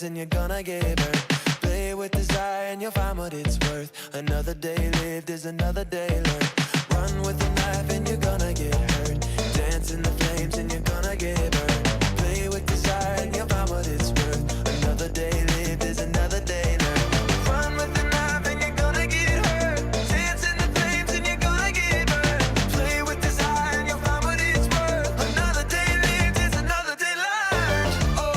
flames and you're gonna get burned. Play with desire and you'll find what it's worth. Another day lived is another day learned. Run with a knife and you're gonna get hurt. Dance in the flames and you're gonna get burned. Play with desire and you'll find what it's worth. Another day lived is another day learned. Run with a knife and you're gonna get hurt. Dance in the flames and you're gonna get burned. Play with desire and you'll find what it's worth. Another day lived is another day learned. Oh,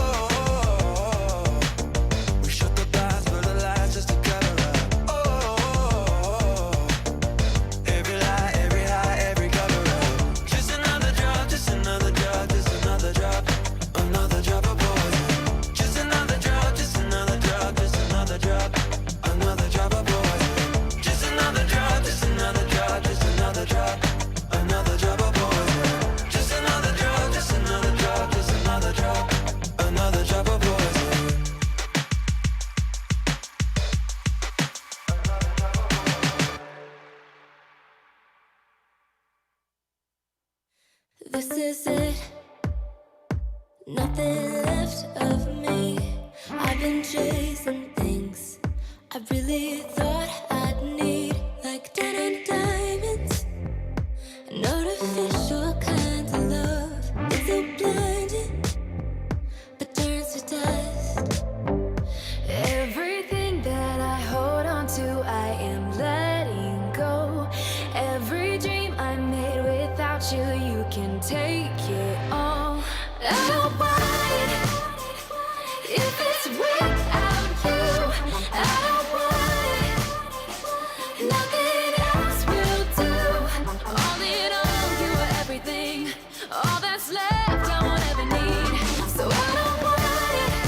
we shut the blinds for the lights just to cover up. Oh, every lie, every high, every cover up. Just another drop, just another drop, just another drop. Another drop of poison. Just another drop, just another drop, just another drop. Another drop of poison. Just another drop, just another drop, just another drop. Another drop of poison. Just another drop, just another drop, just another drop. Another drop of poison. This is it. Nothing left of me. I've been chasing things I really thought I'd need, like 10 and diamonds. An artificial kind of love is so blinding, but turns to dust. Everything that I hold on to, I am letting go. Every dream I made without you, you can take it all. I don't want it if it's without you. I don't want it. Nothing else will do. All in all, you are everything. All that's left, I won't ever need. So I don't want it.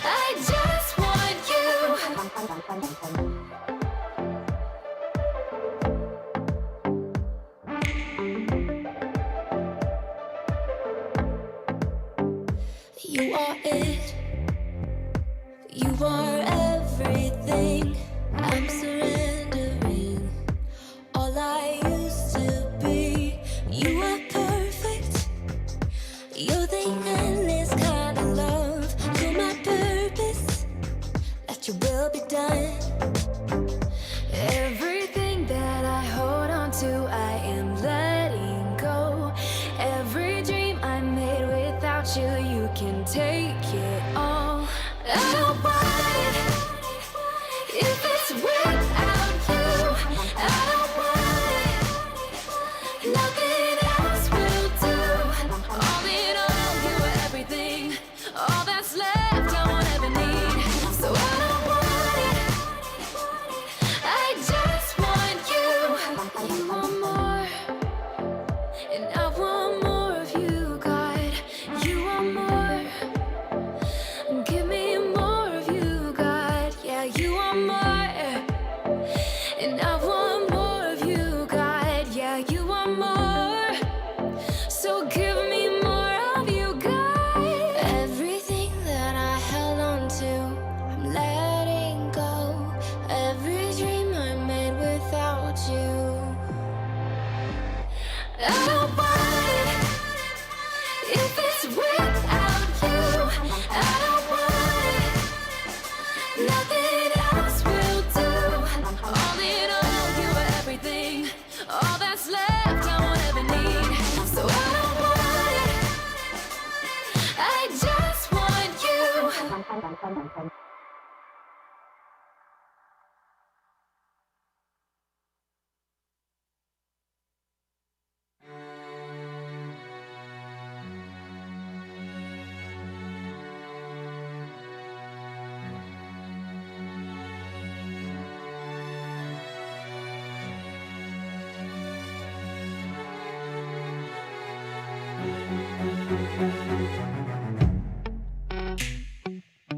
I just want you. You are it. You are everything. I'm surrendering all I used to be. You are perfect. You're the endless kind of love. You're my purpose. That your will be done. Everything that I hold on to, I am letting go. Every dream I made without you, you can take it all. I don't want it if it's without you. I don't want it. Nothing else will do. All in all, you are everything. All that's left, I won't ever need. So I don't want it. I just want you. You want more, and I want more of you, God. You want more. Give me more of you, God. Yeah, you want more, and I want more of you, God. Yeah, you want more. So give me more of you, God. Everything that I held on to, I'm letting go. Every dream I made without you. I don't want it if it's without you. I don't want it. Nothing else will do. All in all, you are everything. All that's left, I won't ever need. So I don't want it. I just want you.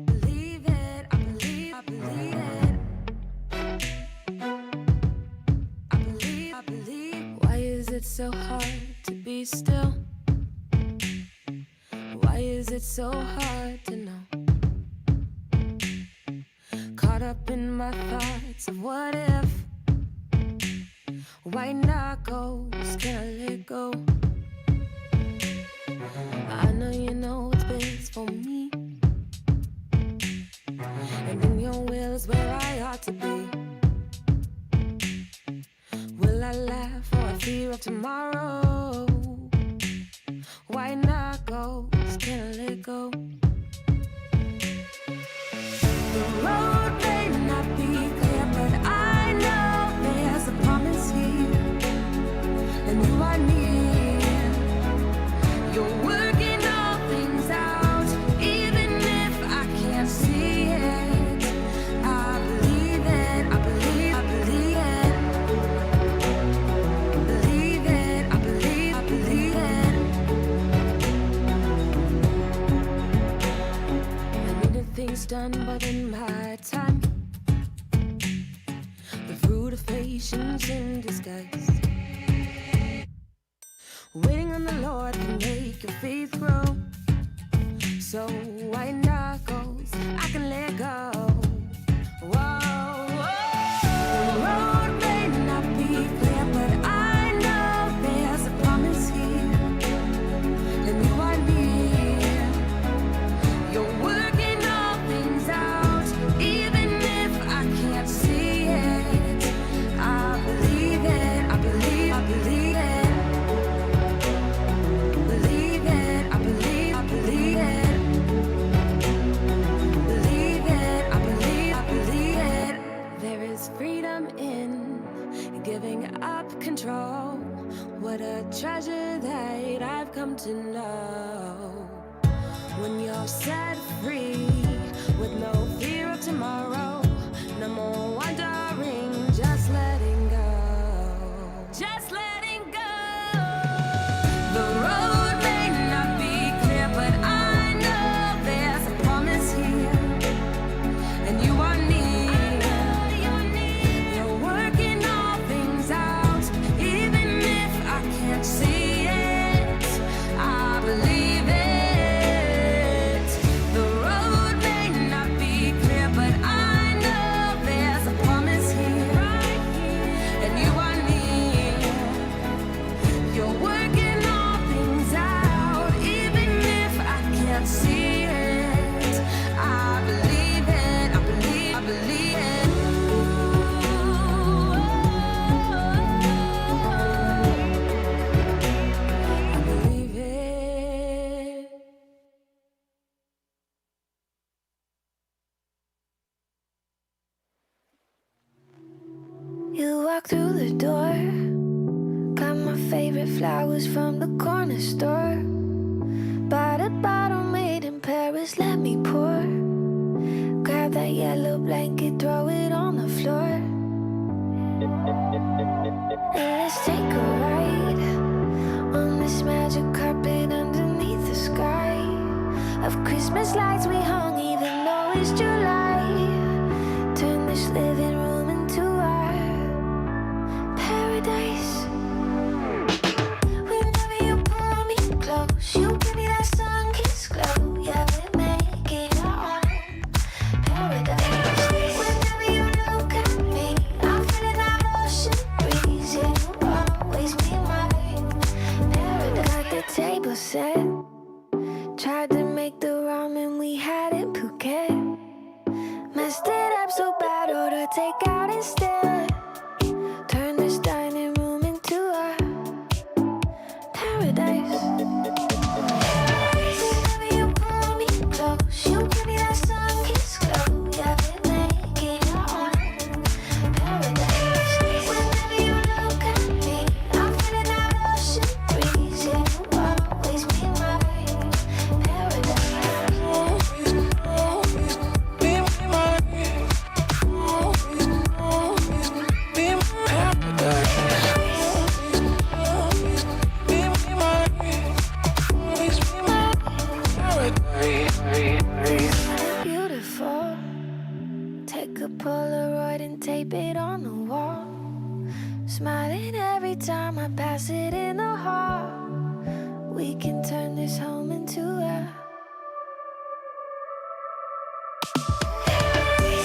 Believe it, I believe it. I believe. Why is it so hard to be still? Why is it so hard to know? Caught up in my thoughts of what if. Why not go? Can I let go? I know you know what's best for me. fear of tomorrow. Why not go? Can I let go? The road may not be clear, but I know there's a promise here, and you are near. You're working all things out, even if I can't see it. I believe it, I believe, I believe it. Believe it, I believe, I believe it. I needed things done, but in my time, the fruit of patience in disguise. Waiting on the Lord can make your faith grow. So why not go? I can let go. Whoa, the road may not be clear, but I know there's a promise here, and you are near. You're working all things out, even if I can't see it. I believe it, I believe, I believe it. Believe it, I believe, I believe it. Believe it, I believe, I believe it. There is freedom in giving up control. What a treasure that I've come to know. When you're set free, with no fear of tomorrow, no more wondering, just letting go. Just letting go. The road may not be clear, but I know there's a promise here, and you are near. You're working all things out, even if I can't see it. I believe it. The road may not be clear, but I know there's a promise here, and you are near. You're working all things out, even if I can't see it. I believe it, I believe, I believe it. I believe it. You walk through the door, got my favorite flowers from the corner store. Bought a bottle made in Paris, let me pour. Grab that yellow blanket, throw it on the floor. And let's take a ride on this magic carpet underneath the sky of Christmas lights we hung even though it's July. Turn this living room into our paradise. Whenever you pull me close, you give me that sun kiss glow. Yeah, we make it our own paradise. Whenever you look at me, I'm feeling that ocean breeze. Yeah, you always be my paradise. Got the table set, tried to make the ramen we had in Phuket. Messed it up so bad, order takeout instead. Turn this dining room into a paradise. Whenever you pull me close, you give me that sun kiss glow. Yeah, we make it our own paradise. Whenever you look at me, I'm feeling that ocean breeze. Yeah, you always be my paradise. Beautiful. Take a Polaroid and tape it on the wall. Smiling every time I pass it in the hall. We can turn this home into a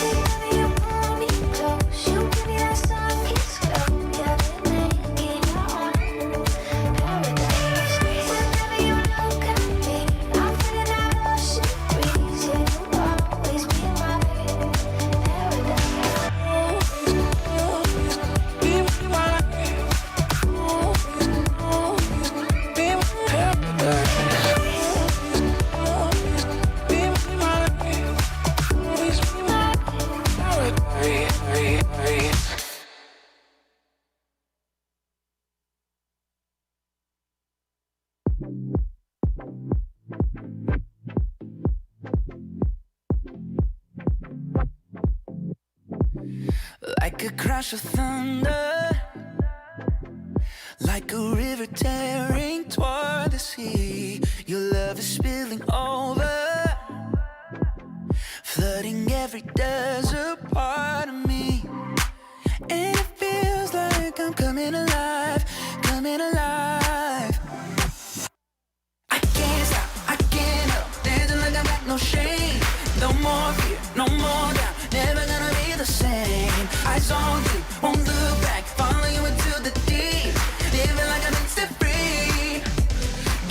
whenever you pull me close, you give me that sun kiss glow. Yeah, we make it our own paradise. Whenever you look at me, I'm feeling that ocean breeze. Yeah, you always be my paradise. Like a crash of thunder, like a river tearing toward the sea. Your love is spilling over, flooding every desert part of me. And it feels like I'm coming alive, coming alive. I can't stop, I can't help, dancing like I got no shame. No more fear, no more doubt, never gonna be the same. Eyes on you, won't look back, follow you into the deep, living like I've been set free.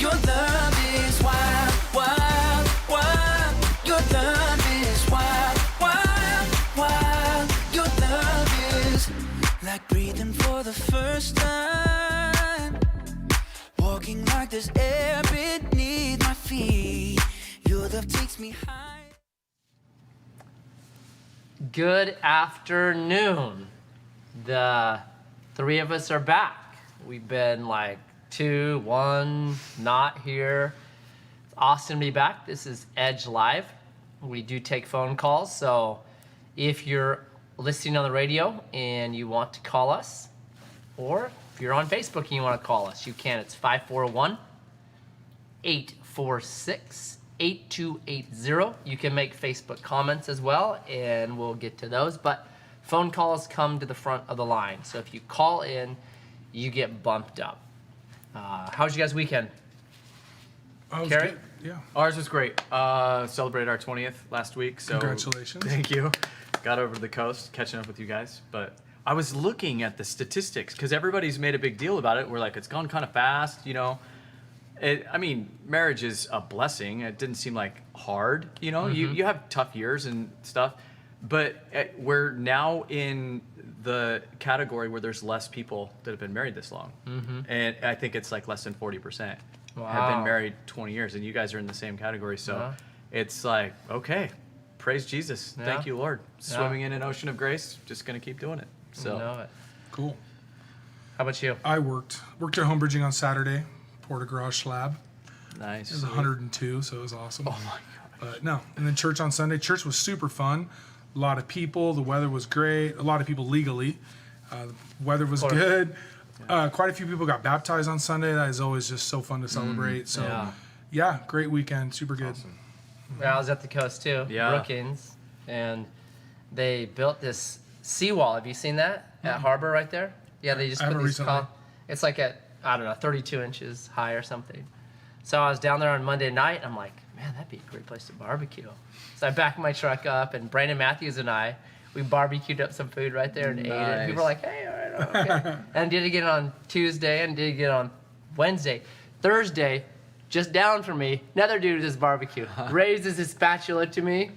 Your love is wild, wild, wild. Your love is wild, wild, wild. Your love is like breathing for the first time, walking like there's air beneath my feet. Your love takes me high. Good afternoon. The three of us are back. We've been like 2, 1, not here. It's awesome to be back. This is Edge Live. We do take phone calls, so if you're listening on the radio and you want to call us, or if you're on Facebook and you want to call us, you can. It's 541-846-8280. You can make Facebook comments as well, and we'll get to those. But phone calls come to the front of the line. So if you call in, you get bumped up. How was you guys' weekend? Carrie? Good. Yeah. Ours was great. Celebrated our 20th last week. So Congratulations. Thank you. Got over to the coast, catching up with you guys. But I was looking at the statistics because everybody's made a big deal about it. We're like, it's gone kind of fast, you know. I mean, marriage is a blessing. It didn't seem like hard, you know. You have tough years and stuff, but we're now in the category where there's less people that have been married this long, and I think it's like less than 40% have been married 20 years, and you guys are in the same category. So it's like, okay, praise Jesus, thank you, Lord. Swimming in an ocean of grace, just gonna keep doing it. So You know it. Cool. How about you? I worked at home bridging on Saturday, poured a garage slab. nice. It was 102, so it was awesome. Oh my God. But no, and then church on Sunday. Church was super fun. A lot of people. The weather was great. A lot of people legally. The weather was good. Quite a few people got baptized on Sunday. That is always just so fun to celebrate. So, yeah, great weekend. Super good. Awesome. Yeah, I was at the coast too, Yeah. Brookings, and they built this seawall. Have you seen that at Harbor right there? Yeah, they just I put haven't these. recently. It's like at, I don't know, 32 inches high or something. So I was down there on Monday night. I'm like, man, that'd be a great place to barbecue. So I backed my truck up, and Brandon Matthews and we barbecued up some food right there and ate it. People were like, hey, all right, okay. And did it again on Tuesday and did it again on Wednesday. Thursday, just down from me, another dude with his barbecue raises his spatula to me.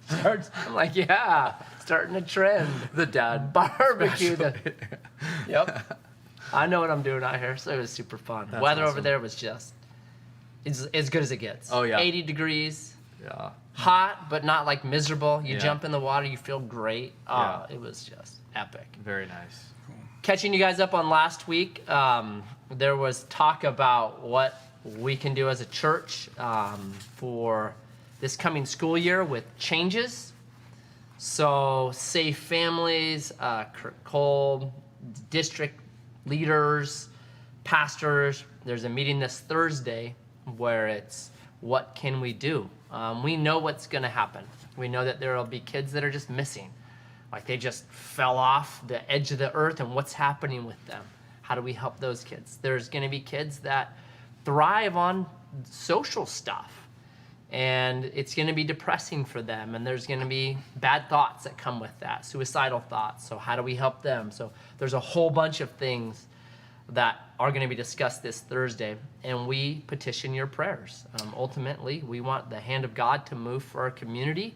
I'm like, yeah, starting a trend. The dad Barbecue. Yep. I know what I'm doing out here, so it was super fun. That's Weather over awesome. there was just it's as good as it gets. Oh, yeah. 80 degrees, Yeah. hot, but not like miserable. You Yeah. jump in the water, you feel great. Yeah. It was just epic. Very nice. Catching you guys up on last week, there was talk about what we can do as a church for this coming school year with changes. So Safe Families, Kirk Cole, district leaders, pastors, there's a meeting this Thursday where it's what can we do? We know what's going to happen. We know that there will be kids that are just missing. Like they just fell off the edge of the earth, and what's happening with them? How do we help those kids? There's going to be kids that thrive on social stuff, and it's going to be depressing for them, and there's going to be bad thoughts that come with that, suicidal thoughts. So how do we help them? So there's a whole bunch of things that are going to be discussed this Thursday, and we petition your prayers. Ultimately, we want the hand of God to move for our community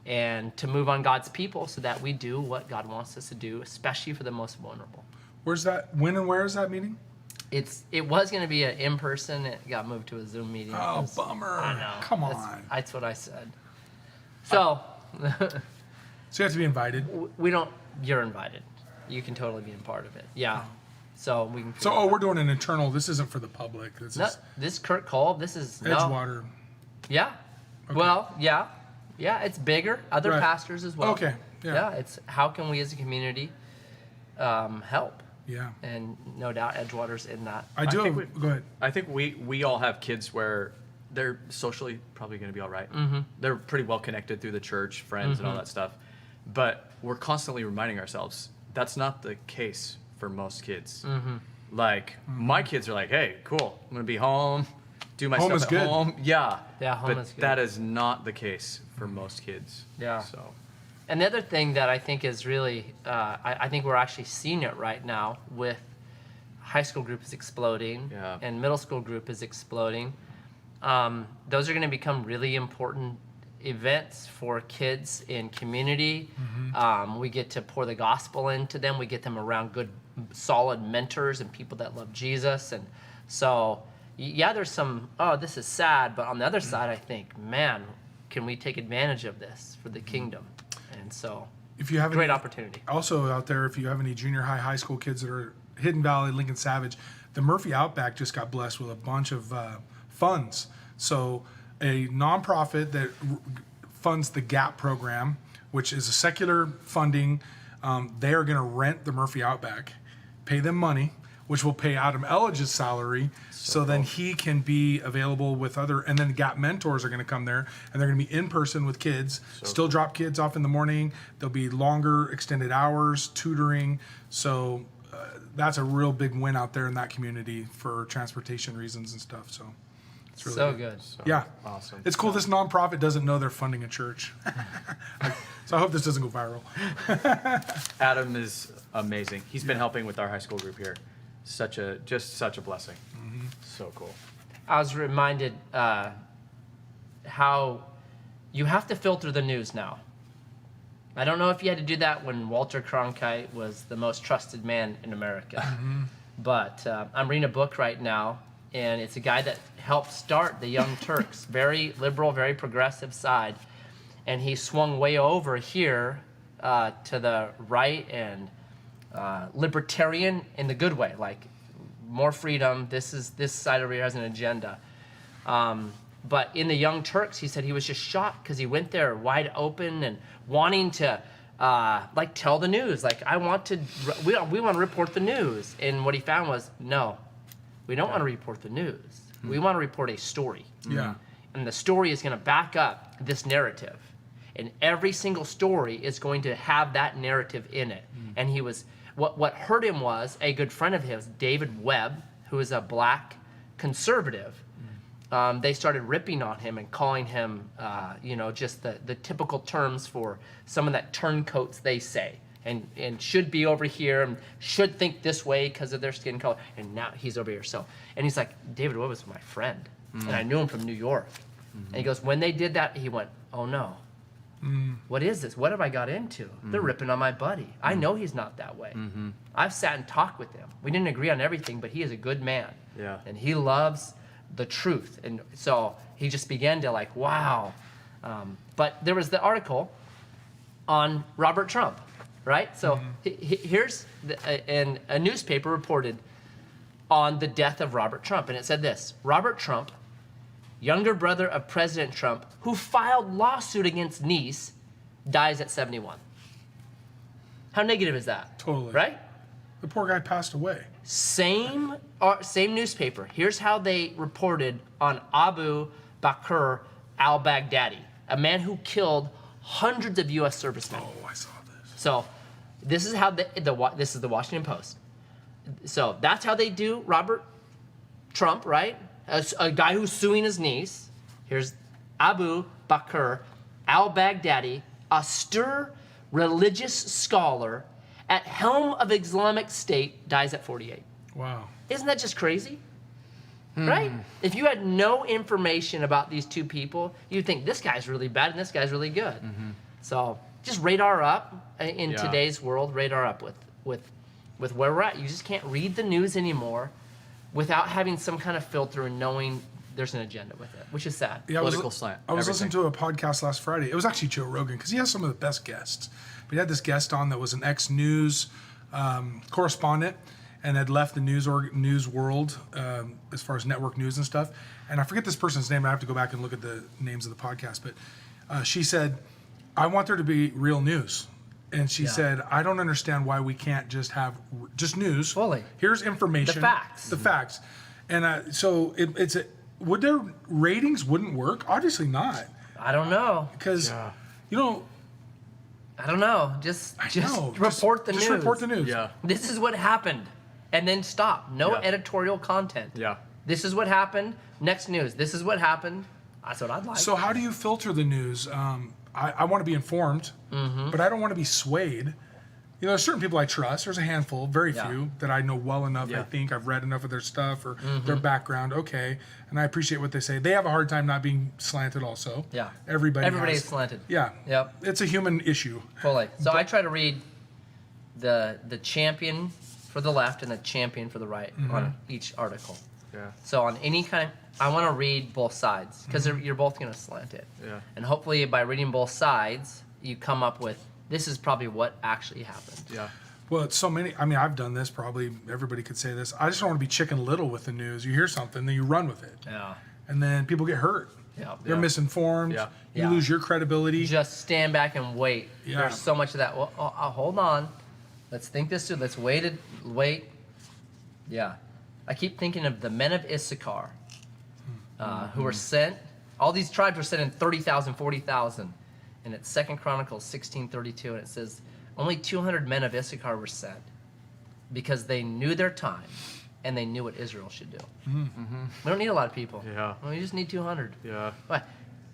and to move on God's people so that we do what God wants us to do, especially for the most vulnerable. Where's that? When and where is that meeting? It was going to be an in-person. It got moved to a Zoom meeting. Oh, because- bummer. I know. Come That's- on. That's what I said. So, So you have to be invited. we don't, you're invited. You can totally be a part of it. Yeah. So we can. So, we're doing an internal. This isn't for the public. This No, is this Kurt Cole. This is Edgewater. Yeah. Well, yeah. It's bigger. Other Right. pastors as well. Okay, yeah. It's how can we as a community help? Yeah. And no doubt Edgewater's in that. I do think have. Go ahead. I think we all have kids where they're socially probably going to be all right. Mm-hmm. They're pretty well connected through the church, friends, and all that stuff. But we're constantly reminding ourselves that's not the case for most kids. Mm-hmm. Like my kids are like, "Hey, cool, I'm going to be home, do my Home stuff is at good. home." Yeah, Yeah, home but is good. that is not the case for most kids. Yeah. So And the other thing that I think is really, I think we're actually seeing it right now with high school group is exploding Yeah. and middle school group is exploding. Those are going to become really important events for kids in community. We get to pour the gospel into them. We get them around good, solid mentors and people that love Jesus. And so, yeah, there's some, this is sad. But on the other side, I think, man, can we take advantage of this for the kingdom? And so, If you have great any, opportunity. Also out there, if you have any junior high school kids that are Hidden Valley, Lincoln Savage, the Murphy Outback just got blessed with a bunch of funds. So a nonprofit that funds the GAP program, which is a secular funding, they are going to rent the Murphy Outback, pay them money, which will pay Adam Elledge's salary, so then he can be available with other, and then the GAP mentors are going to come there, and they're going to be in person with kids, still drop kids off in the morning. There'll be longer extended hours, tutoring. So that's a real big win out there in that community for transportation reasons and stuff. So it's really So good. Yeah. awesome. It's cool this nonprofit doesn't know they're funding a church. So I hope this doesn't go viral. Adam is amazing. He's been helping with our high school group here. Such a blessing. So cool. I was reminded how you have to filter the news now. I don't know if you had to do that when Walter Cronkite was the most trusted man in America. But I'm reading a book right now, and it's a guy that helped start the Young Turks, very liberal, very progressive side. And he swung way over here to the right and libertarian in the good way, like more freedom. This side over here has an agenda. But in the Young Turks, he said he was just shocked because he went there wide open and wanting to like tell the news. Like we want to report the news. And what he found was, no, we don't want to report the news. We want to report a story. Yeah. And the story is going to back up this narrative. And every single story is going to have that narrative in it. And he was, what hurt him was a good friend of his, David Webb, who is a black conservative. They started ripping on him and calling him, just the typical terms for some of that turncoats they say. And should be over here and should think this way because of their skin color. And now he's over here. And he's like, David Webb was my friend. And I knew him from New York. And he goes, when they did that, he went, oh no. What is this? What have I got into? They're ripping on my buddy. I know he's not that way. I've sat and talked with him. We didn't agree on everything, but he is a good man. Yeah. And he loves the truth. And so he just began to like, wow. But there was the article on Robert Trump, right? So here's, and a newspaper reported on the death of Robert Trump. And it said this: Robert Trump, younger brother of President Trump, who filed lawsuit against niece, dies at 71. How negative is that? Totally. Right? The poor guy passed away. Same newspaper. Here's how they reported on Abu Bakr al-Baghdadi, a man who killed hundreds of U.S. servicemen. Oh, I saw this. So this is how this is the Washington Post. So that's how they do Robert Trump, right? A guy who's suing his niece. Here's Abu Bakr al-Baghdadi, a stir religious scholar at helm of Islamic State, dies at 48. Wow. Isn't that just crazy? Right? If you had no information about these two people, you'd think this guy's really bad and this guy's really good. So just radar up in today's world. Radar up with where we're at. You just can't read the news anymore without having some kind of filter and knowing there's an agenda with it, which is sad. Yeah, Political slant, I was everything. listening to a podcast last Friday. It was actually Joe Rogan because he has some of the best guests. But he had this guest on that was an ex-news correspondent, and had left the news world as far as network news and stuff. And I forget this person's name. I have to go back and look at the names of the podcast. But she said, I want there to be real news. And she said, I don't understand why we can't just have just news. Fully. Here's information. The facts. And so would their ratings wouldn't work? Obviously not. I don't know. Because, Yeah. you know, I don't know. Just report the news. Just report the news. Yeah. This is what happened. And then stop. No Yeah. editorial content. Yeah. This is what happened. Next news. This is what happened. That's what I'd like. So how do you filter the news? I want to be informed, but I don't want to be swayed. You know, there's certain people I trust. There's a handful, very Yeah. few, that I know well enough. Yeah. I think I've read enough of their stuff or their background. Okay, and I appreciate what they say. They have a hard time not being slanted. Also, Yeah. everybody is has. slanted. Yeah, Yep. it's a human issue. Fully. So I try to read the champion for the left and the champion for the right on each article. Yeah. So on any kind, I want to read both sides because you're both going to slant it. Yeah. And hopefully by reading both sides, you come up with this is probably what actually happened. Yeah. Well, it's so many. I mean, I've done this. Probably everybody could say this. I just don't want to be Chicken Little with the news. You hear something, then you run with it, Yeah. and then people get hurt. Yeah. They're Yeah. misinformed. Yeah. You Yeah. lose your credibility. Just stand back and wait. Yeah. There's so much of that. Well, hold on. Let's think this through. Let's wait. Yeah. I keep thinking of the men of Issachar who were sent. All these tribes were sent in 30,000, 40,000. And it's 2 Chronicles 16:32, and it says only 200 men of Issachar were sent because they knew their time and they knew what Israel should do. We don't need a lot of people. Yeah. We just need 200. Yeah. Why?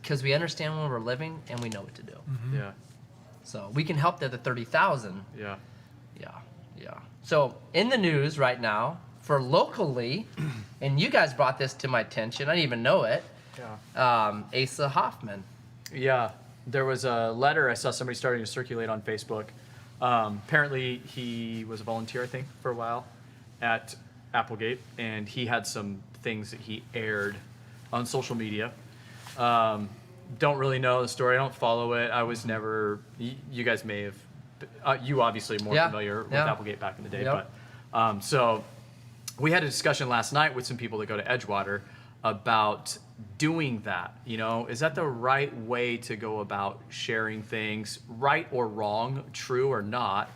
Because we understand when we're living and we know what to do. Yeah. So we can help the other 30,000. Yeah. Yeah. So in the news right now, for locally, and you guys brought this to my attention, I didn't even know it, Yeah. Asa Hoffman. Yeah, there was a letter I saw somebody starting to circulate on Facebook. Apparently, he was a volunteer, I think, for a while at Applegate, and he had some things that he aired on social media. Don't really know the story. I don't follow it. I was never. You guys may have. You obviously more Yeah, familiar with yeah. Applegate back in the day, Yep. but so we had a discussion last night with some people that go to Edgewater about doing that. You know, is that the right way to go about sharing things, right or wrong, true or not?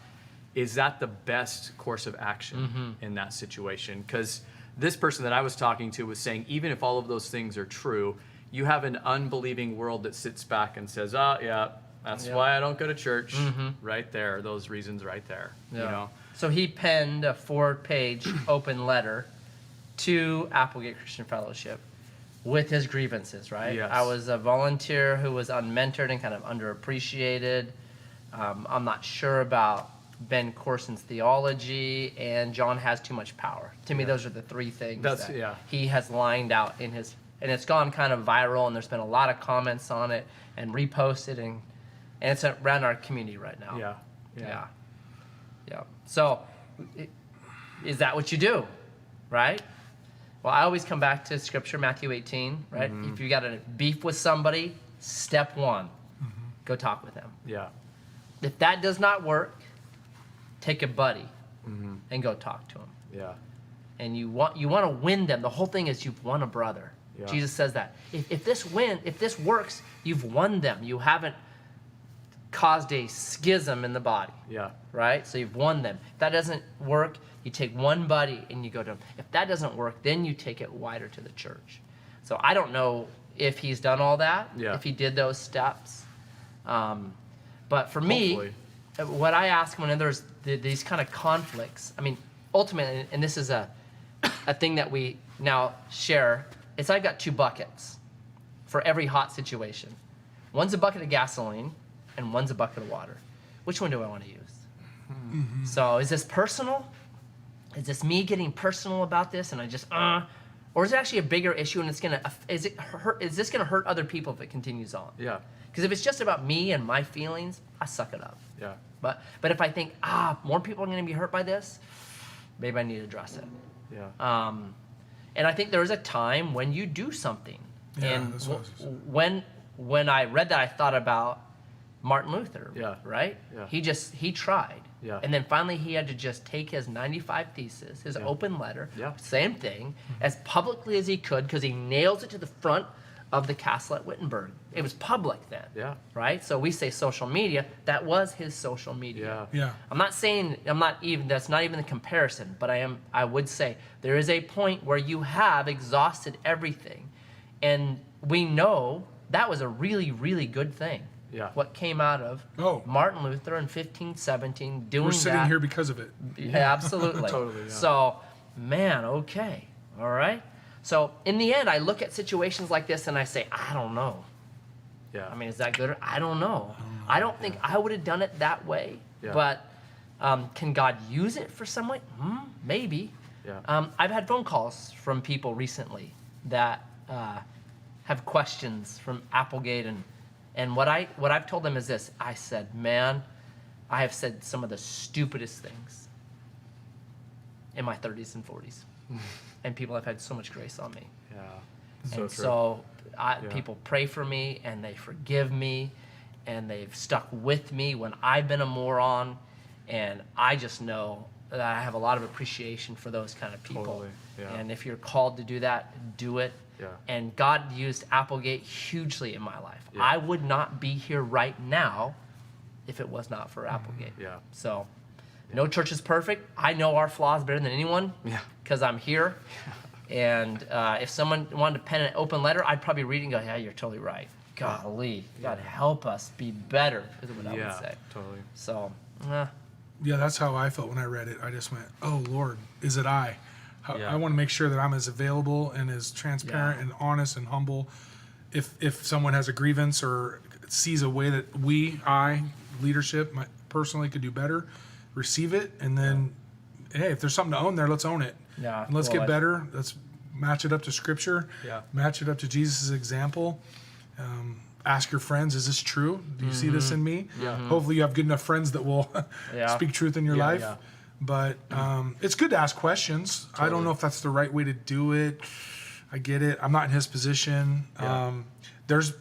Is that the best course of action in that situation? Because this person that I was talking to was saying, even if all of those things are true, you have an unbelieving world that sits back and says, oh, yeah, that's why I don't go to church. Right there, those reasons right there. You know? So he penned a 4-page open letter to Applegate Christian Fellowship with his grievances, right? Yes. I was a volunteer who was unmentored and kind of underappreciated. I'm not sure about Ben Corson's theology, and John has too much power. To me, those are the three things That's- that yeah. he has lined out in his, and it's gone kind of viral, and there's been a lot of comments on it and reposted, and it's around our community right now. Yeah. Yeah. So, is that what you do, right? Well, I always come back to Scripture, Matthew 18, right? If you got a beef with somebody, step one, go talk with them. Yeah. If that does not work, take a buddy and go talk to him. Yeah. And you want to win them. The whole thing is you've won a brother. Yeah. Jesus says that. If this works, you've won them. You haven't caused a schism in the body. Yeah. Right? So you've won them. If that doesn't work, you take one buddy and you go to them. If that doesn't work, then you take it wider to the church. So I don't know if he's done all that, Yeah. if he did those steps. But for me, Hopefully. what I ask when there's these kind of conflicts, I mean, ultimately, and this is a thing that we now share, is I've got 2 buckets for every hot situation. One's a bucket of gasoline, and one's a bucket of water. Which one do I want to use? So is this personal? Is this me getting personal about this, and I just or is it actually a bigger issue, and is this gonna hurt other people if it continues on? Yeah. Because if it's just about me and my feelings, I suck it up. Yeah. But if I think more people are gonna be hurt by this, maybe I need to address it. Yeah. And I think there is a time when you do something. Yeah, and that's what I was when I read that, I thought about Martin Luther. Yeah. Right? Yeah. He tried. Yeah. And then finally he had to just take his 95 thesis, his open letter, Yeah. same thing, as publicly as he could, because he nails it to the front of the castle at Wittenberg. It was public then. Yeah. Right? So we say social media. That was his social media. Yeah. Yeah. I'm not saying that's not even the comparison, but I would say there is a point where you have exhausted everything. And we know that was a really, really good thing. Yeah. What came out of Oh. Martin Luther in 1517 doing We're sitting that. here because of it. Yeah, absolutely. Totally, yeah. So, man, okay. All right. So, in the end, I look at situations like this and I say, I don't know. Yeah. I mean, is that good? I don't know. I don't think I would have done it that way. Yeah. But can God use it for some way? Maybe. Yeah. I've had phone calls from people recently that have questions from Applegate, and what I've told them is this. I said, man, I have said some of the stupidest things in my 30s and 40s, and people have had so much grace on me. Yeah. And true. so Yeah. people pray for me, and they forgive me, and they've stuck with me when I've been a moron. And I just know that I have a lot of appreciation for those kind of people. Totally, yeah. And if you're called to do that, do it. Yeah. And God used Applegate hugely in my life. Yeah. I would not be here right now if it was not for Applegate. Yeah. So, no church is perfect. I know our flaws better than anyone Yeah. because I'm here. And if someone wanted to pen an open letter, I'd probably read it and go, yeah, you're totally right. Golly, God help us be better, is what I would Yeah. say. Totally. So, Yeah, that's how I felt when I read it. I just went, "Oh Lord, is it I?" Yeah. I want to make sure that I'm as available and as transparent Yeah. and honest and humble. If someone has a grievance or sees a way that leadership, personally could do better, receive it, and then, hey, if there's something to own there, let's own it. Yeah, And let's well, get better. Let's match it up to Scripture. Yeah. Match it up to Jesus' example. Ask your friends, is this true? Do you see this in me? Yeah. Hopefully you have good enough friends that will Yeah. speak truth in your Yeah, life. yeah. But it's good to ask questions. I don't know if that's the right way to do it. I get it. I'm not in his position. Yeah.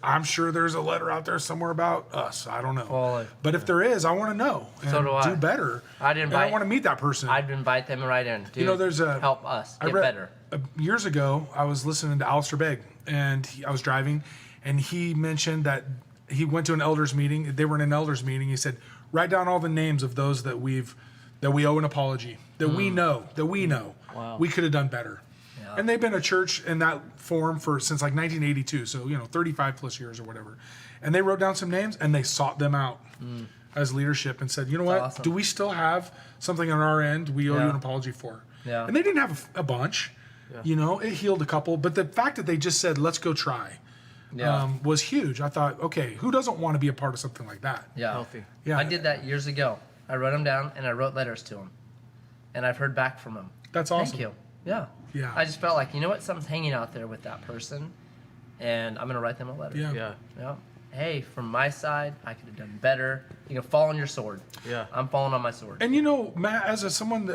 I'm sure there's a letter out there somewhere about us. I don't know. Well, but if there is, I want to know and So do I. do better. I'd And I invite- want to meet that person. I'd invite them right in. Dude, You know, there's a- help us I get read- better. Years ago, I was listening to Alistair Begg, and I was driving, and he mentioned that he went to an elders meeting. They were in an elders meeting. He said, "Write down all the names of those that we owe an apology, that we know, Wow. we could have done better." Yeah. And they've been a church in that form since like 1982, so 35 plus years or whatever. And they wrote down some names and they sought them out as leadership and said, "You know what? awesome. Do we still have something on our end we owe you Yeah. an apology for?" Yeah. And they didn't have a bunch. It healed a couple, but the fact that they just said, "Let's go try," Yeah. was huge. I thought, okay, who doesn't want to be a part of something like that? Yeah. Healthy. Yeah. I did that years ago. I wrote them down and I wrote letters to them. And I've heard back from them. That's awesome. Thank you. Yeah. Yeah. I just felt like, you know what? Something's hanging out there with that person. And I'm going to write them a letter. Yeah. Yeah. Yeah. Hey, from my side, I could have done better. You can fall on your sword. Yeah. I'm falling on my sword. And Matt, as someone,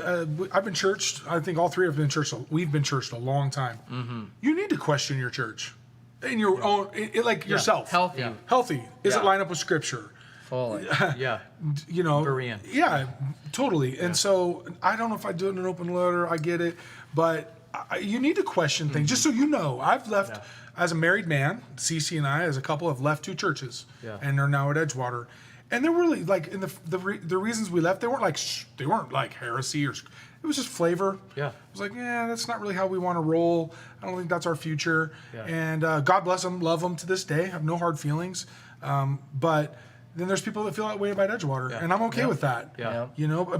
I've been churched. I think all three have been churched. We've been churched a long time. Mm-hmm. You need to question your church, in your own, like yourself. Healthy. Yeah. Healthy. Does Yeah. it line up with Scripture? Fully. Yeah. Berean. Yeah, totally. And so I don't know if I do it in an open letter. I get it, but you need to question things. Just so you know, I've left as a married man. Cece and I, as a couple, have left 2 churches, and they're now at Edgewater. And they're really like in the reasons we left. They weren't like heresy or. It was just flavor. Yeah. It was like, yeah, that's not really how we want to roll. I don't think that's our future. Yeah. And God bless them, love them to this day. Have no hard feelings. But then there's people that feel that way about Edgewater, and I'm okay with that. Yeah.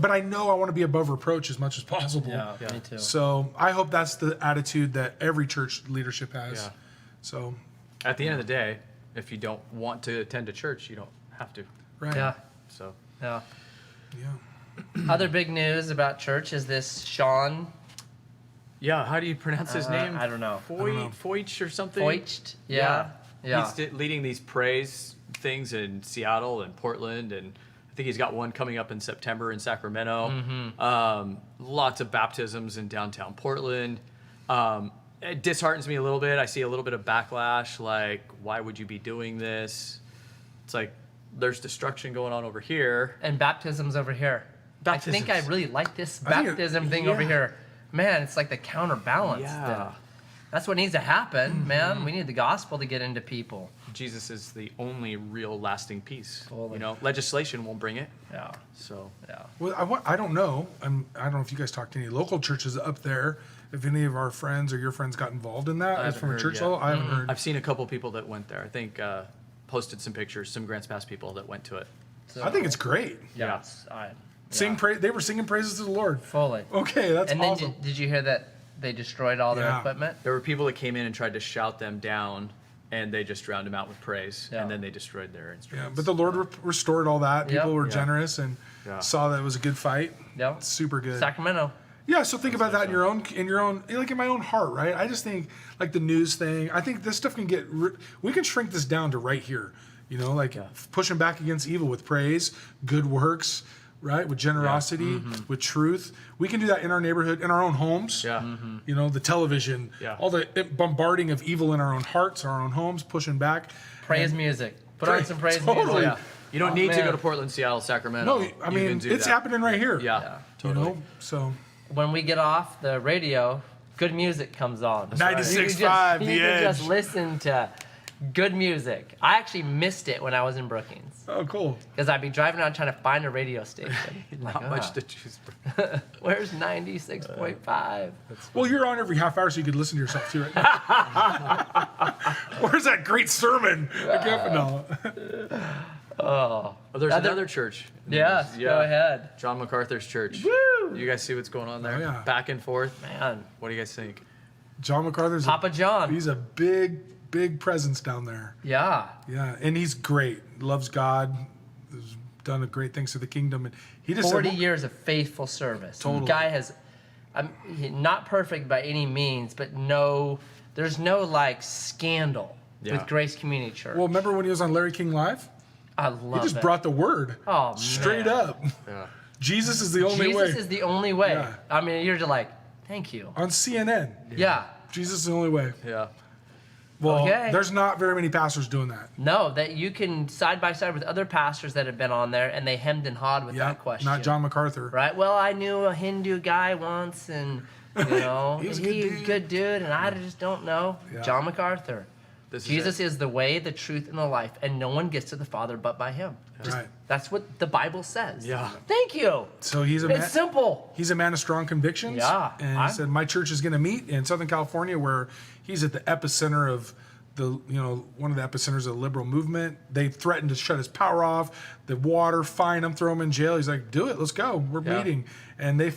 But I know I want to be above reproach as much as possible. Yeah, me too. So I hope that's the attitude that every church leadership has. Yeah. So, At the end of the day, if you don't want to attend a church, you don't have to. right. Yeah. So. Yeah. Yeah. Other big news about church is this Sean Yeah. How do you pronounce his name? I don't know. Foyt or something. Foicht. Yeah. Yeah. He's leading these praise things in Seattle and Portland, and I think he's got one coming up in September in Sacramento. Mm-hmm. Lots of baptisms in downtown Portland. It disheartens me a little bit. I see a little bit of backlash, like, why would you be doing this? It's like, there's destruction going on over here. And baptisms over here. I think I Baptisms. really like this I think it- baptism thing over yeah. here. Man, it's like the counterbalance. Yeah. That's what needs to happen, Mm-hmm. man. We need the gospel to get into people. Jesus is the only real lasting peace. Totally. You know, legislation won't bring it. Yeah, So yeah. Well, I don't know. I don't know if you guys talked to any local churches up there. If any of our friends or your friends got involved in that, as haven't from a heard church yet. level, I haven't heard. I've seen a couple people that went there. I think posted some pictures, some Grants Pass people that went to it. So, I think it's great. Yeah. it's- I- Sing yeah, praise. They were singing praises to the Lord. fully. Okay, that's And then awesome. did you hear that they destroyed all their Yeah. equipment? There were people that came in and tried to shout them down, and they just drowned them out with praise, Yeah. and then they destroyed their Yeah, instruments. but the Lord restored all that. People Yep. were Yeah. generous and Yeah. saw that it was a good fight. Yep. Super good. Sacramento. Yeah, so think about that in your own, like in my own heart, right? I just think like the news thing. I think this stuff can get. We can shrink this down to right here. You know, like pushing back against evil with praise, good works, right? With generosity, with truth. We can do that in our neighborhood, in our own homes. Yeah. You know, the television, Yeah. all the bombarding of evil in our own hearts, our own homes, pushing back. Praise music. Put on some praise Totally. music. Yeah. You don't Oh, need to man. go to Portland, Seattle, Sacramento. No, I You can mean do it's that. happening right here. Yeah, You totally. know, so When we get off the radio, good music comes on. 96.5 You The can just Edge. listen to good music. I actually missed it when I was in Brookings Oh, cool. because I'd be driving around trying to find a radio station. Not much to choose from. Where's 96.5? Well, you're on every half hour, so you could listen to yourself too, right? now. Where's that great sermon? No. Oh, there's Other- another church. Yes, go ahead. John MacArthur's church. Woo! You guys see what's going on there? Oh, yeah. Back and forth. Man, What do you guys think? John MacArthur's Papa John. he's a big presence down there. Yeah. Yeah, and he's great. Loves God. Has done great things for the kingdom, and he just 40 said, years of faithful service. Totally. The guy has, not perfect by any means, but there's no like scandal Yeah. with Grace Community Church. Well, remember when he was on Larry King Live? I love He just it. brought the word. Oh, straight man. up. Yeah. Jesus is the only Jesus way. is the only way. Yeah. I mean, you're just like, thank you. On CNN. Yeah. Jesus is the only way. Yeah. Well, Okay. there's not very many pastors doing that. No, that you can side by side with other pastors that have been on there and they hemmed and hawed with Yeah, that question. not John MacArthur. Right? Well, I knew a Hindu guy once and, you know, He was a he's good a dude. good dude and I just don't know. Yeah. John MacArthur. This Jesus is, is the way, the truth, and the life, and no one gets to the Father but by him. Right. That's what the Bible says. Yeah. Thank you. So he's a It's man. simple. He's a man of strong convictions. Yeah, And he I'm- said, my church is going to meet in Southern California, where he's at the epicenter of one of the epicenters of the liberal movement. They threatened to shut his power off, the water, fine him, throw him in jail. He's like, do it, let's go. We're Yeah. meeting. And they're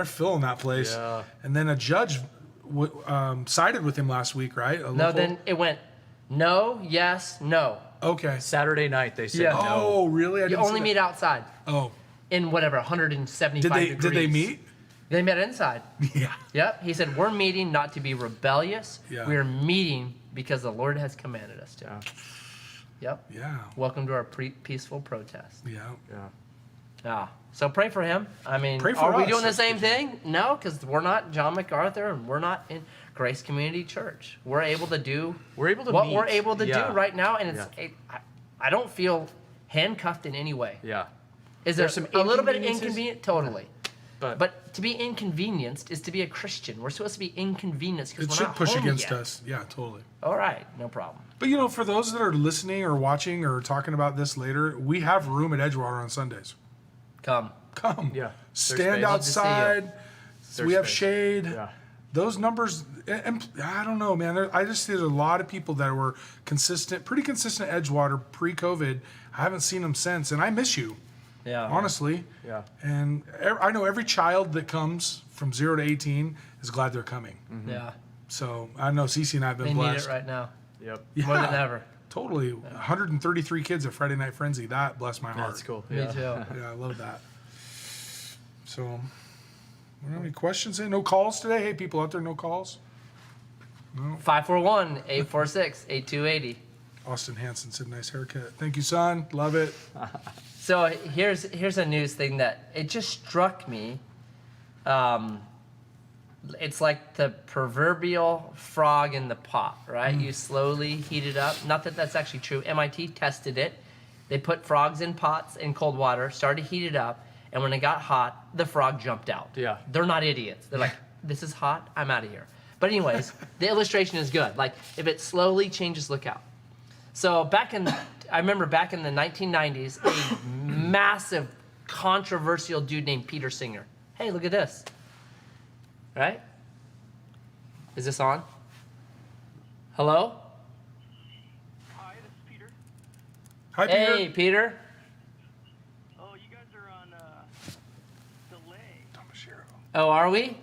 filling that place. Yeah. And then a judge sided with him last week, right? A No, local- then it went no, yes, no. Okay. Saturday night they said Yeah. no. Oh, really? I You didn't see only that. meet outside Oh. in whatever, 175 Did degrees. they meet? They met inside. Yeah. Yep. He said, we're meeting not to be rebellious. Yeah. We're meeting because the Lord has commanded us to. Yeah. Yep. Yeah. Welcome to our peaceful protest. Yeah. Yeah. Yeah. So pray for him. I mean, Pray for are we us. doing the same thing? No, because we're not John MacArthur and we're not in Grace Community Church. We're able to do We're able to what meet. we're able to Yeah. do right now, and it's Yeah. I don't feel handcuffed in any way. Yeah. Is there There's some a little bit of inconveniences. inconvenient? Totally. But, But to be inconvenienced is to be a Christian. We're supposed to be inconvenienced because It we're should not push home against yet. us. Yeah, totally. All right, no problem. But for those that are listening or watching or talking about this later, we have room at Edgewater on Sundays. Come. Come. Yeah. Stand space. Love to see you. outside. There's We have space. shade. Yeah. Those numbers, and I don't know, man. I just see there's a lot of people that were pretty consistent at Edgewater pre-COVID. I haven't seen them since, and I miss you, Yeah. honestly. Yeah. And I know every child that comes from 0 to 18 is glad they're coming. Yeah. So I know Cece and I have been They need blessed. it right now Yep. Yeah, more than ever. Totally. 133 kids at Friday Night Frenzy. That blessed my heart. That's cool. Me Yeah. too. Yeah, I love that. So, we don't have any questions? No calls today? Hey, people out there, no calls? 541-846-8280. Austin Hanson said, nice haircut. Thank you, son. Love it. So here's a news thing that it just struck me. It's like the proverbial frog in the pot, right? You slowly heat it up. Not that that's actually true. MIT tested it. They put frogs in pots in cold water, started to heat it up, And when it got hot, the frog jumped out. Yeah. They're not idiots. They're like, this is hot, I'm out of here. But anyways, the illustration is good. Like, if it slowly changes, look out. So I remember back in the 1990s, a massive, controversial dude named Peter Singer. Hey, look at this. Right? Is this on? Hello? Hi, this is Peter. Hi, Peter. Hey, Peter. Oh, you guys are on delay. Oh, are we?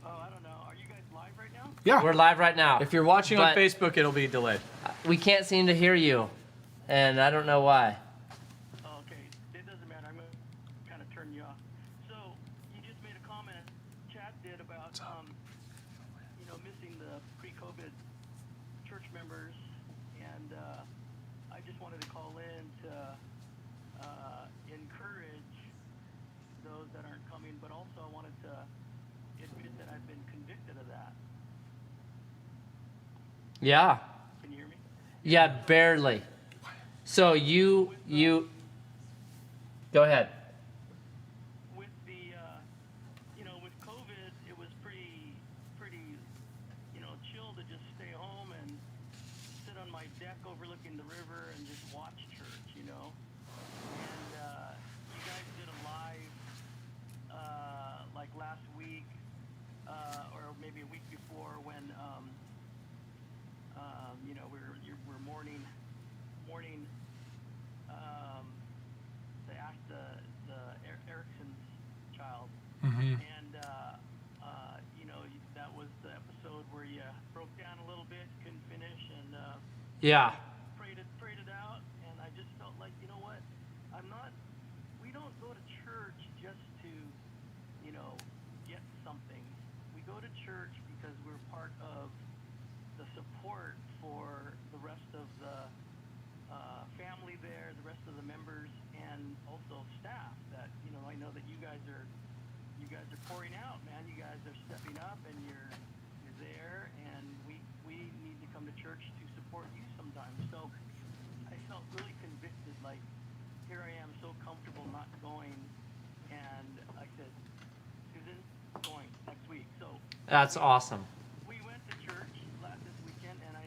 Oh, I don't know. Are you guys live right now? Yeah. We're live right now. If you're watching on But- Facebook, it'll be delayed. We can't seem to hear you, and I don't know why. Oh, okay. It doesn't matter. I'm going to kind of turn you off. So, you just made a comment, Chad did, about, missing the pre-COVID church members. And I just wanted to call in to encourage those that aren't coming, but also I wanted to admit that I've been convicted of that. Yeah. Can you hear me? Yeah, barely. So you go ahead. With the, with COVID, it was pretty, chill to just stay home and sit on my deck overlooking the river and just watch church, And you guys did a live, like last week, or maybe a week before when, we're mourning, the Erickson's child. Mm-hmm. And, that was the episode where you broke down a little bit, couldn't finish, and Yeah. prayed it out. And I just felt like, you know what? We don't go to church just to, get something. We go to church because we're part of the support for the rest of the family there, the rest of the members, and also staff. That I know that you guys are pouring out, man. You guys are stepping up, and you're there, and we need to come to church to support you sometimes. So I felt really convicted. Like, here I am, so comfortable not going, and I said, Susan, going next week. So That's awesome. we went to church this weekend, and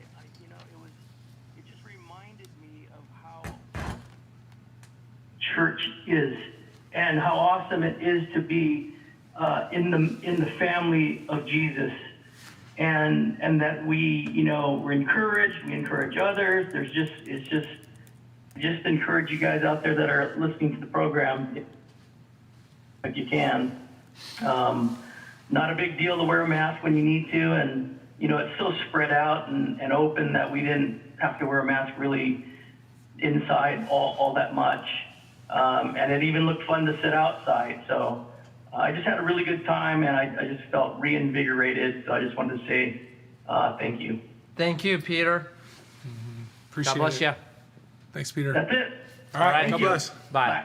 it just reminded me of how church is, and how awesome it is to be in the family of Jesus, and that we're encouraged, we encourage others. Just encourage you guys out there that are listening to the program, if you can. Not a big deal to wear a mask when you need to, and it's so spread out and open that we didn't have to wear a mask really inside all that much. And it even looked fun to sit outside. So I just had a really good time, and I just felt reinvigorated. So I just wanted to say thank you. Thank you, Peter. Appreciate God bless it. you. Thanks, Peter. That's it. All right. Thank God you. bless. Bye.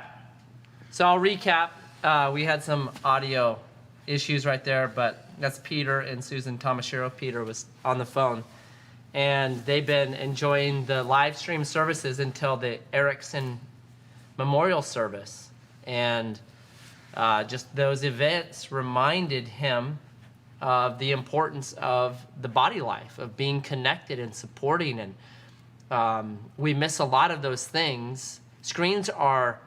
So I'll recap. We had some audio issues right there, but that's Peter and Susan Tomashiro. Peter was on the phone, and they've been enjoying the live stream services until the Erickson Memorial Service. And just those events reminded him of the importance of the body life, of being connected and supporting. And we miss a lot of those things. Screens are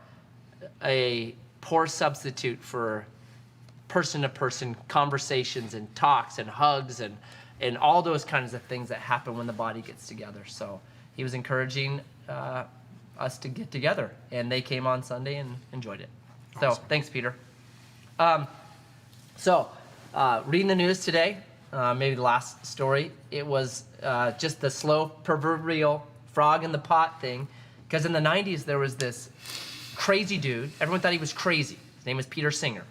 a poor substitute for person-to-person conversations and talks and hugs and all those kinds of things that happen when the body gets together. So he was encouraging us to get together, and they came on Sunday and enjoyed it. So thanks, Peter. Reading the news today, maybe the last story, it was just the slow proverbial frog in the pot thing, because in the 90s there was this crazy dude. Everyone thought he was crazy. His name was Peter Singer.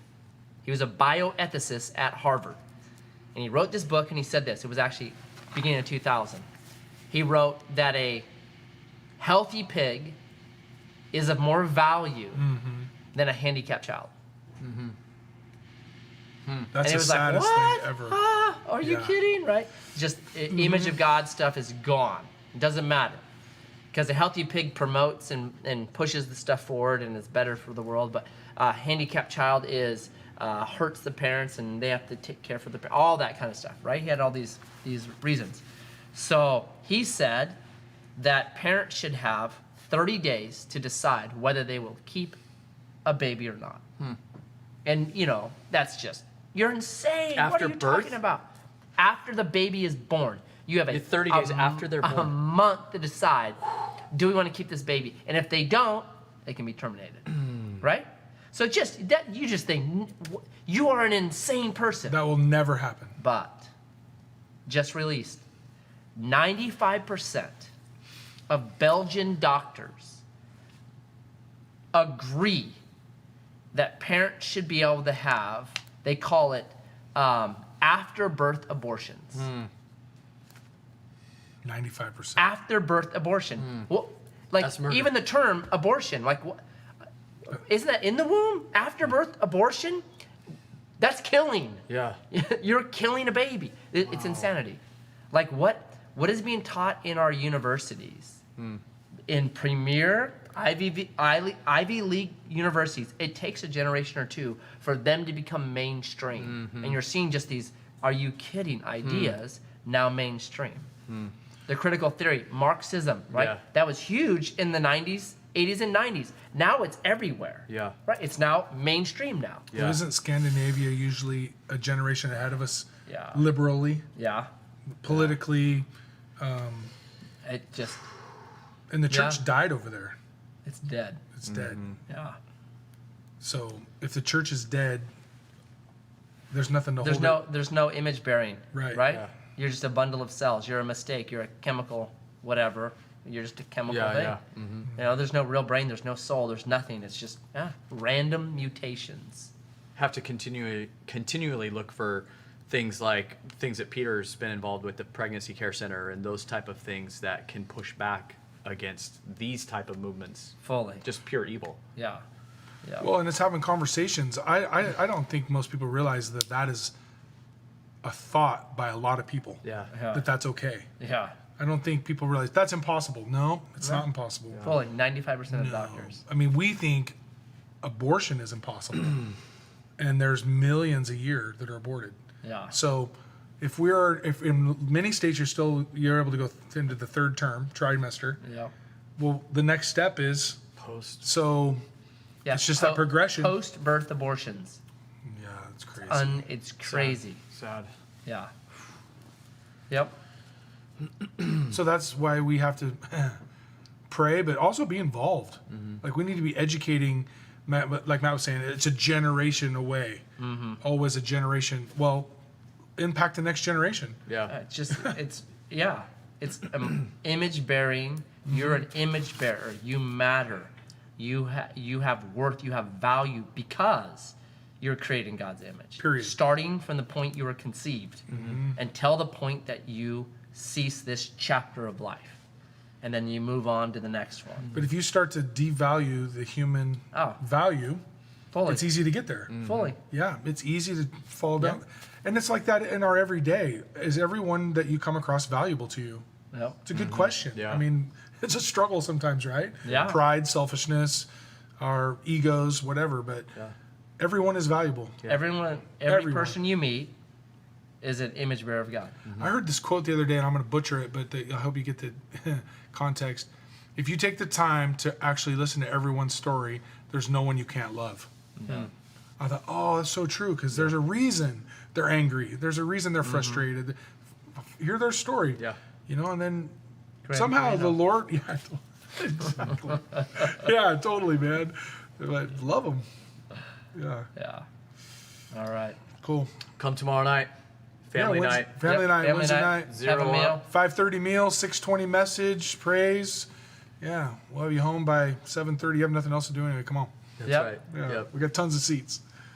He was a bioethicist at Harvard, and he wrote this book, and he said this. It was actually beginning of 2000. He wrote that a healthy pig is of more value than a handicapped child. That's And it the was like, saddest what? thing ever. Are you Yeah. kidding? Right? Just image of God stuff is gone. It doesn't matter. Because a healthy pig promotes and pushes the stuff forward and is better for the world. But handicapped child is hurts the parents and they have to take care for the all that kind of stuff, right? He had all these reasons. So he said that parents should have 30 days to decide whether they will keep a baby or not. And that's just, you're insane. What After are you birth? talking about? After the baby is born, you have 30 days after they're a born. month to decide, do we want to keep this baby? And if they don't, they can be terminated, right? So just that, you just think you are an insane person. That will never happen. But just released, 95% of Belgian doctors agree that parents should be able to have, they call it after birth abortions. 95%. After birth abortion. Well, like That's murder. even the term abortion, like what, isn't that in the womb? After birth abortion? That's killing. Yeah. You're killing a baby. It's insanity. Like what is being taught in our universities, in premier Ivy League universities? It takes a generation or two for them to become mainstream, and you're seeing just these "are you kidding" ideas now mainstream. The critical theory, Marxism, right? Yeah. That was huge in the 90s, 80s, and 90s. Now it's everywhere. Yeah. Right. It's now mainstream now. Yeah. Well, isn't Scandinavia usually a generation ahead of us? Yeah. Liberally, Yeah. politically, It just and the church Yeah. died over there. it's dead. It's dead. Yeah. So if the church is dead, there's nothing to hold it. There's no image bearing. Right. Right? Yeah. You're just a bundle of cells. You're a mistake. You're a chemical whatever. You're just a chemical Yeah, thing. yeah. There's no real brain, there's no soul, there's nothing. It's just random mutations. Have to continually look for things that Peter's been involved with, the pregnancy care center and those type of things that can push back against these type of movements. Fully. Just pure evil. Yeah. Yeah. Well, and it's having conversations. I don't think most people realize that that is a thought by a lot of people. Yeah. That that's okay. yeah. I don't think people realize that's impossible. No, it's not impossible. Fully. 95% of No. doctors. I mean, we think abortion is impossible, and there's millions a year that are aborted. Yeah. So, if in many states you're able to go into the third term trimester. Yeah. Well, the next step is Post. so. Yeah. It's just that progression. Post-birth abortions. Yeah, it's crazy. It's crazy. Sad. Yeah. Yep. So that's why we have to pray, but also be involved. Like we need to be educating. Like Matt was saying, it's a generation away. Always a generation. Well, impact the next generation. Yeah. It's image bearing. You're an image bearer. You matter. You have worth. You have value because you're created in God's image. Period. Starting from the point you were conceived until the point that you cease this chapter of life, and then you move on to the next one. But if you start to devalue the human value, Fully. it's easy to get there. Fully. Yeah, it's easy to fall down. And it's like that in our everyday. Is everyone that you come across valuable to you? Yep. It's a good question. Yeah. I mean, it's a struggle sometimes, right? Yeah. Pride, selfishness, our egos, whatever. But everyone is valuable. Every Everyone. person you meet is an image bearer of God. I heard this quote the other day, and I'm going to butcher it, but I hope you get the context. If you take the time to actually listen to everyone's story, there's no one you can't love. I thought, oh, that's so true, because there's a reason they're angry. There's a reason they're frustrated. Hear their story. Yeah. And then Gran somehow Torino. the Lord, exactly. Yeah, totally, man. But love them. Yeah, Yeah. All right. cool. Come tomorrow night. Family Yeah, night. Family Yep, night, family Wednesday night. night. Have a Zero meal. up. 5:30 meal, 6:20 message, praise. Yeah, we'll have you home by 7:30. You have nothing else to do anyway. Come on. That's Yep. right. Yeah, Yep. we got tons of seats.